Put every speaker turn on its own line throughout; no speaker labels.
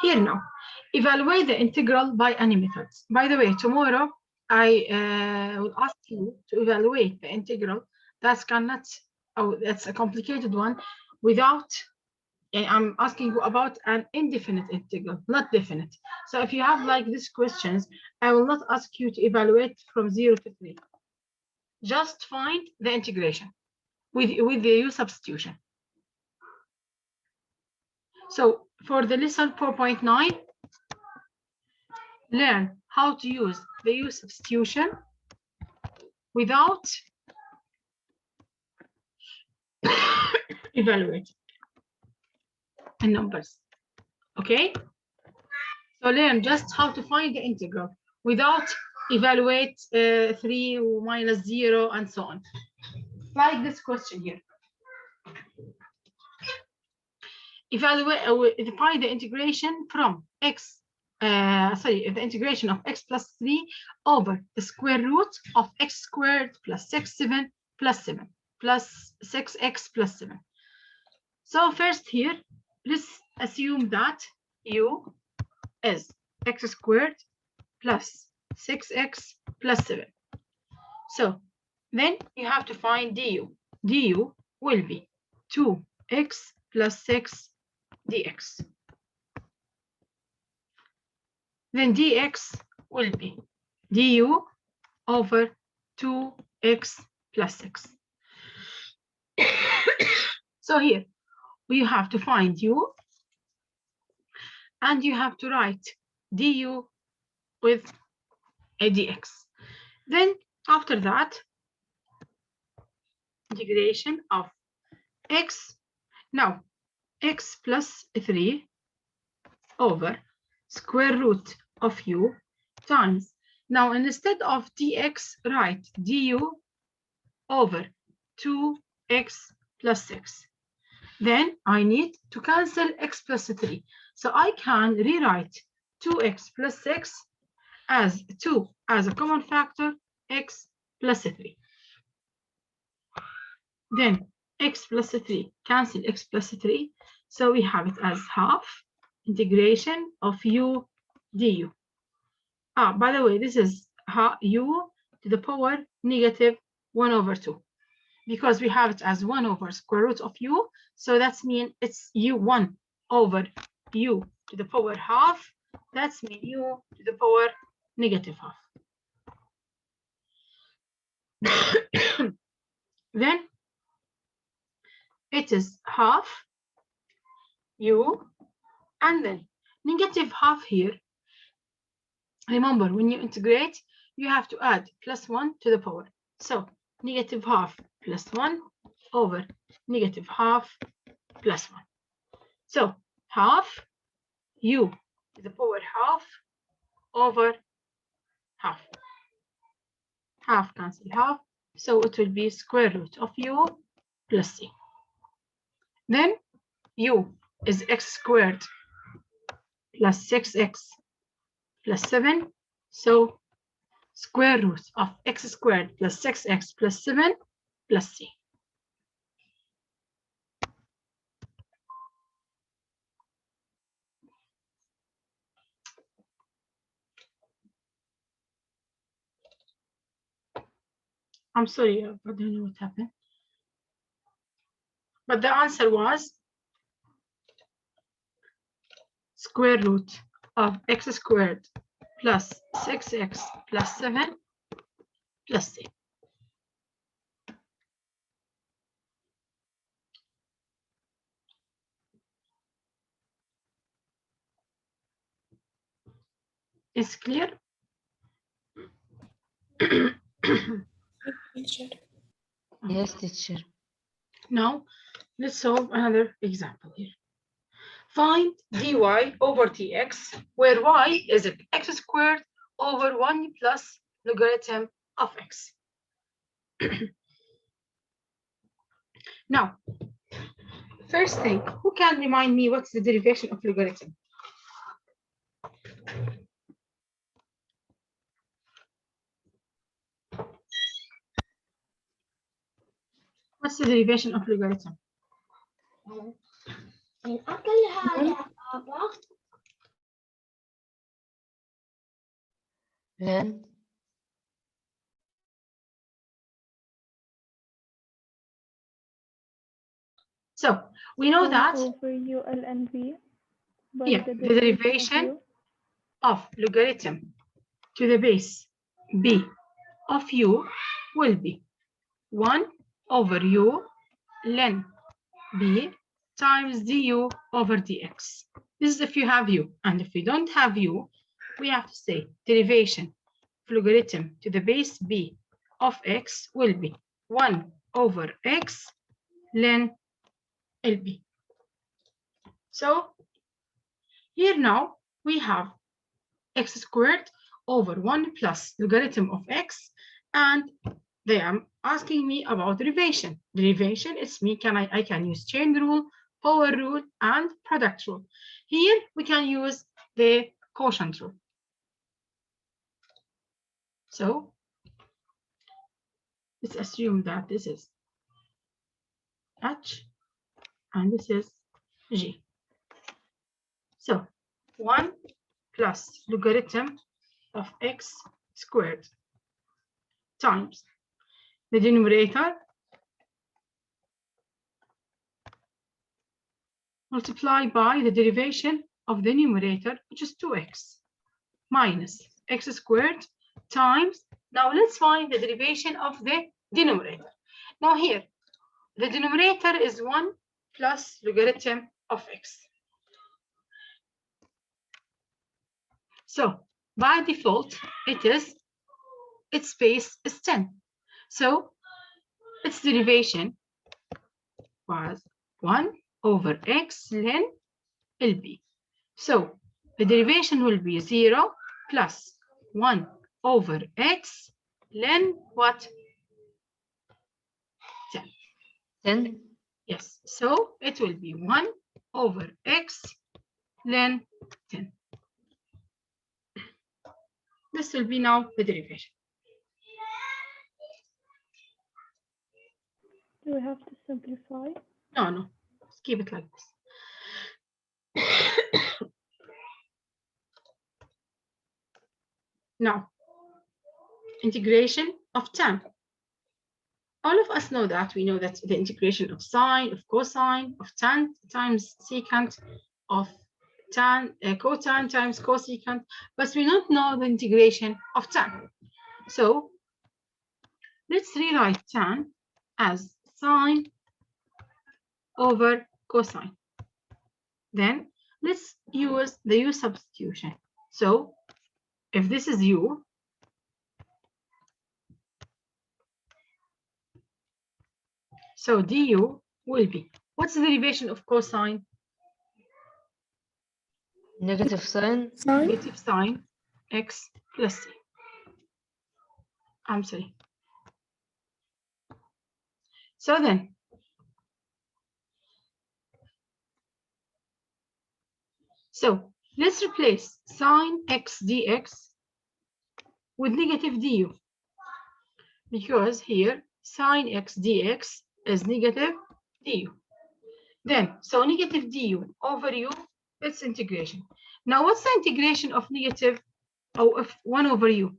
Here now, evaluate the integral by any methods. By the way, tomorrow I will ask you to evaluate the integral that's that's a complicated one without, I'm asking you about an indefinite integral, not definite. So if you have like these questions, I will not ask you to evaluate from 0 to 3. Just find the integration with the u substitution. So for the lesson 4.9, learn how to use the u substitution without evaluating the numbers. Okay? So learn just how to find the integral without evaluate 3 minus 0 and so on. Like this question here. Find the integration from x, the integration of x plus 3 over the square root of x squared plus 6x plus 6x plus 7. So first here, let's assume that u is x squared plus 6x plus 7. So then you have to find du. Du will be 2x plus 6 dx. Then dx will be du over 2x plus 6. So here we have to find u, and you have to write du with a dx. Then after that, integration of x, now x plus 3 over square root of u times, now instead of dx, write du over 2x plus 6. Then I need to cancel x plus 3. So I can rewrite 2x plus 6 as 2 as a common factor, x plus 3. Then x plus 3, cancel x plus 3. So we have it as half integration of u du. By the way, this is u to the power negative 1 over 2. Because we have it as 1 over square root of u, so that's mean it's u1 over u to the power half. That's mean u to the power negative half. Then it is half u, and then negative half here. Remember, when you integrate, you have to add plus 1 to the power. So negative half plus 1 over negative half plus 1. So half u to the power half over half. Half cancel half. So it will be square root of u plus c. Then u is x squared plus 6x plus 7. So square root of x squared plus 6x plus 7 plus c. I'm sorry, I don't know what happened. But the answer was square root of x squared plus 6x plus 7 plus c. Is clear?
Yes, teacher.
Now, let's solve another example here. Find dy over dx, where y is x squared over 1 plus logarithm of x. Now, first thing, who can remind me what's the derivation of logarithm? What's the derivation of logarithm?
Then
So we know that
over u ln v by
yeah,
the
the derivation of logarithm to the base b of u will be 1 over u ln b times du over dx. This is if you have u, and if we don't have u, we have to say derivation of logarithm to the base b of x will be 1 over x ln lb. So here now we have x squared over 1 plus logarithm of x, and they are asking me about derivation. Derivation is me, I can use chain rule, power rule, and product rule. Here we can use the quotient rule. So let's assume that this is h and this is g. So 1 plus logarithm of x squared times the denominator multiplied by the derivation of the numerator, which is 2x minus x squared times. Now let's find the derivation of the denominator. Now here, the denominator is 1 plus logarithm of x. So by default, its base is 10. So its derivation was 1 over x ln lb. So the derivation will be 0 plus 1 over x ln what? 10.
10.
Yes, so it will be 1 over x ln 10. This will be now the derivation.
Do we have to simplify?
No, let's keep it like this. Now, integration of tan. All of us know that. We know that the integration of sine, of cosine, of tan times secant, of tan, cotan times cosecant, but we don't know the integration of tan. So let's rewrite tan as sine over cosine. Then let's use the u substitution. So if this is u, so du will be, what's the derivation of cosine?
Negative sign.
Negative sine x plus c. I'm sorry. So then, so let's replace sine x dx with negative du, because here sine x dx is negative du. Then, so negative du over u, it's integration. Now, what's the integration of negative, of 1 over u?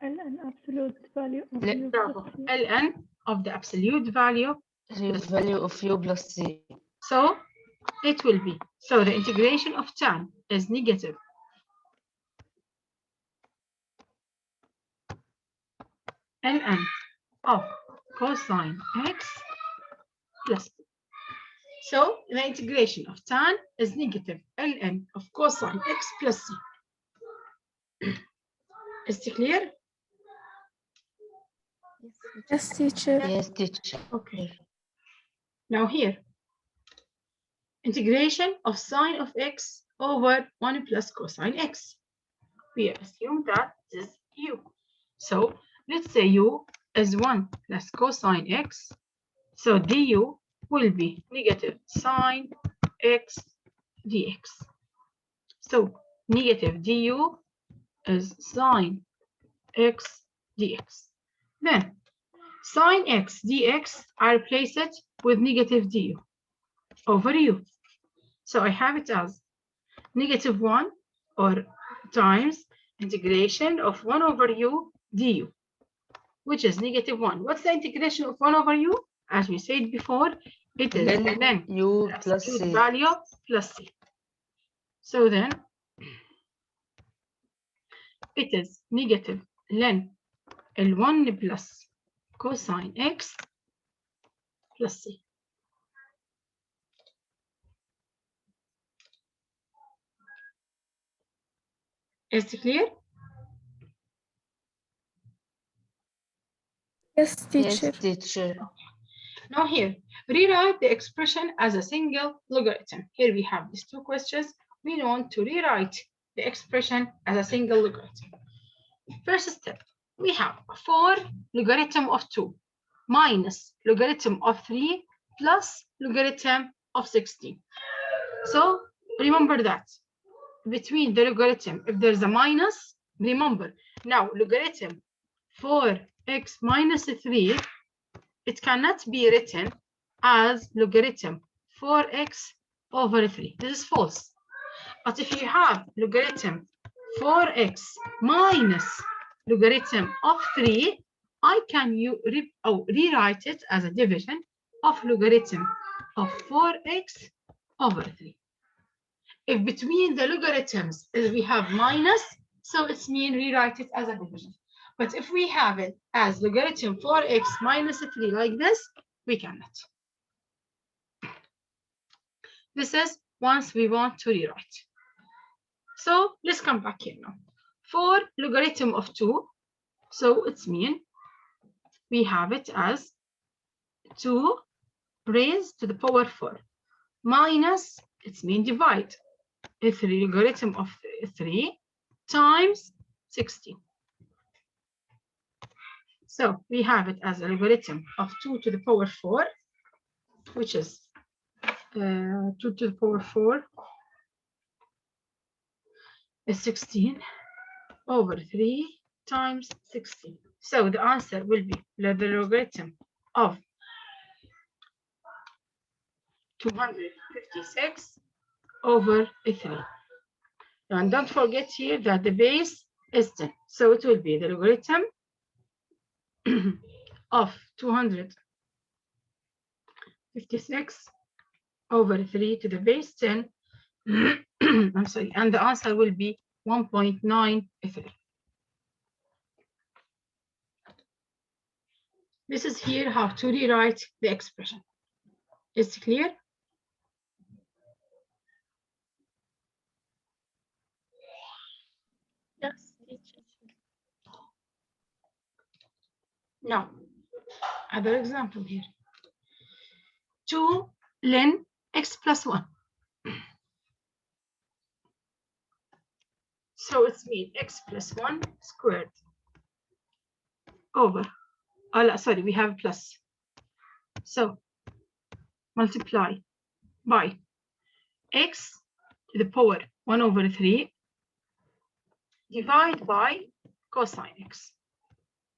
ln absolute value of u
Bravo.
plus c.
ln of the absolute value.
Value of u plus c.
So it will be, so the integration of tan is negative ln of cosine x plus c. So the integration of tan is negative ln of cosine x plus c. Is it clear?
Yes, teacher.
Yes, teacher.
Okay. Now here, integration of sine of x over 1 plus cosine x. We assume that this is u. So let's say u is 1 plus cosine x. So du will be negative sine x dx. So negative du is sine x dx. Then sine x dx, I replace it with negative du over u. So I have it as negative 1 or times integration of 1 over u du, which is -1. What's the integration of 1 over u? As we said before, it is
Ln
ln
u
the
plus
absolute
c.
value plus c. So then it is negative ln L1 plus cosine x plus c. Is it clear?
Yes,
Yes,
teacher.
teacher.
Now here, rewrite the expression as a single logarithm. Here we have these two questions. We want to rewrite the expression as a single logarithm. First step, we have 4 logarithm of 2 minus logarithm of 3 plus logarithm of 16. So remember that between the logarithm, if there's a minus, remember now logarithm 4x minus 3, it cannot be written as logarithm 4x over 3. This is false. But if you have logarithm 4x minus logarithm of 3, I can rewrite it as a division of logarithm of 4x over 3. If between the logarithms we have minus, so it's mean rewrite it as a division. But if we have it as logarithm 4x minus 3 like this, we cannot. This is once we want to rewrite. So let's come back here now. 4 logarithm of 2, so it's mean we have it as 2 raised to the power 4 minus, it's mean divide, 3 logarithm of 3 times 16. So we have it as a logarithm of 2 to the power 4, which is 2 to the power 4 is 16 over 3 times 16. So the answer will be the logarithm of 256 over 3. And don't forget here that the base is 10. So it will be the logarithm of 256 over 3 to the base 10. I'm sorry, and the answer will be 1.93. This is here how to rewrite the expression. Is it clear?
Yes, teacher.
Now, other example here. 2 ln x plus 1. So it's mean x plus 1 squared over, sorry, we have plus. So multiply by x to the power 1 over 3 divide by cosine x.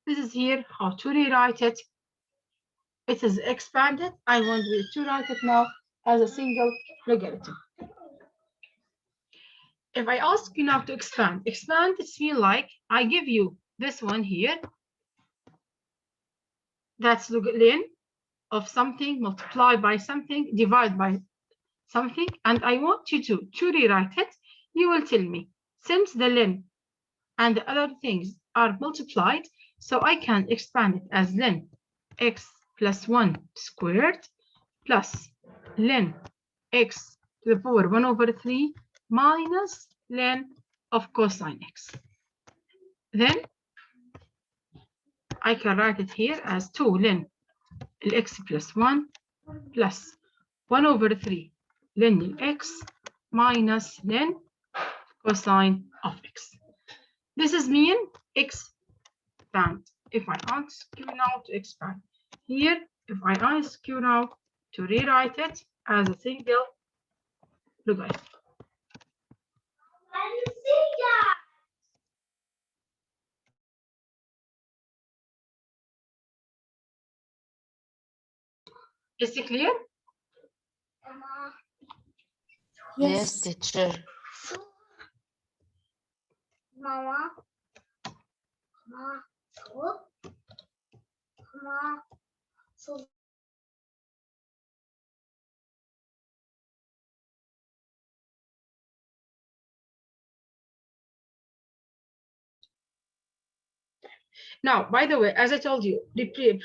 This is here how to rewrite it. It is expanded. I want you to write it now as a single logarithm. If I ask you now to expand, it's mean like I give you this one here. That's ln of something multiplied by something divided by something, and I want you to rewrite it. You will tell me, since the ln and the other things are multiplied, so I can expand it as ln x plus 1 squared plus ln x to the power 1 over 3 minus ln of cosine x. Then I can write it here as 2 ln x plus 1 plus 1 over 3 ln x minus ln cosine of x. This is mean expand. If I ask you now to expand here, if I ask you now to rewrite it as a single logarithm. Is it clear?
Yes, teacher.
Mama. Mama. Mama.
Now, by the way, as I told you,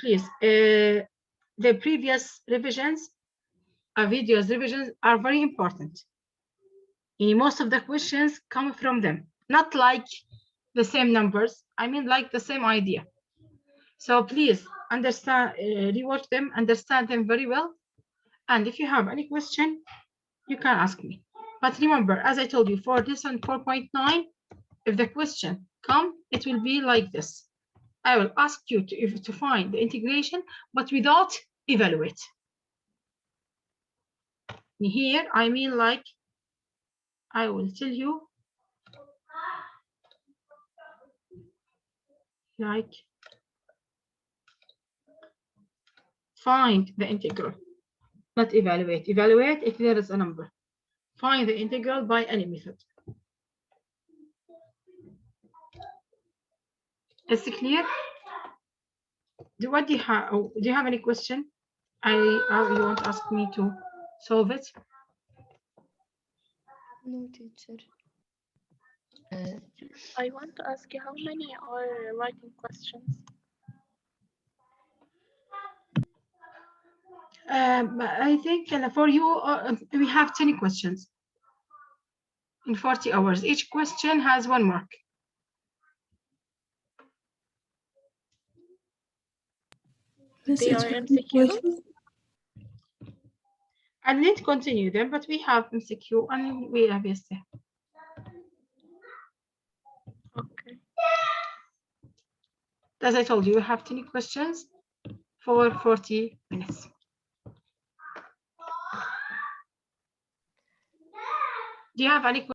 please, the previous revisions, videos revisions are very important. Most of the questions come from them, not like the same numbers. I mean, like the same idea. So please understand, rewatch them, understand them very well. And if you have any question, you can ask me. But remember, as I told you, for this one 4.9, if the question come, it will be like this. I will ask you to find the integration, but without evaluate. Here, I mean like, I will tell you, like, find the integral, not evaluate. Evaluate if there is a number. Find the integral by any method. Is it clear? Do you have any question? You want to ask me to solve it?
No, teacher.
I want to ask you how many are writing questions?
I think for you, we have 10 questions in 40 hours. Each question has 1 mark.
They are MCQ?
I didn't continue them, but we have MCQ and we have essay.
Okay.
As I told you, we have 10 questions for 40 minutes. Do you have any questions?